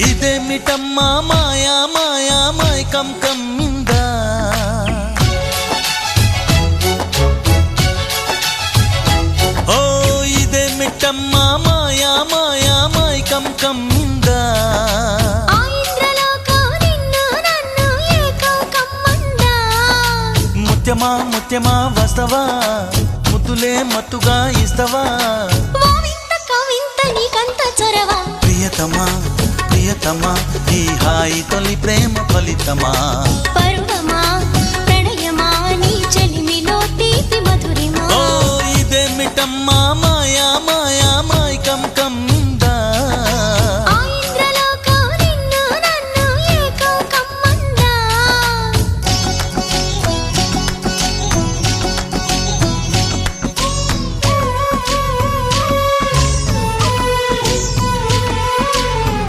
ఇదేమిటమ్మా మాయా మాయా మైకం కమ్మిందా ఓ ఇదేమిటమ్మా మాయా మాయా మైకం కమ్మిందా ముత్యమా ముత్యమా వస్తవా ముద్దులే మత్తుగా ఇస్తవా ప్రియతమా ప్రియతమా ఈ హాయి తొలి ప్రేమ ఫలితమా పరువమా ప్రణయమా నీ చెలిమిలో తీపి మధురిమా ఓ ఇదేమిటమ్మా మాయా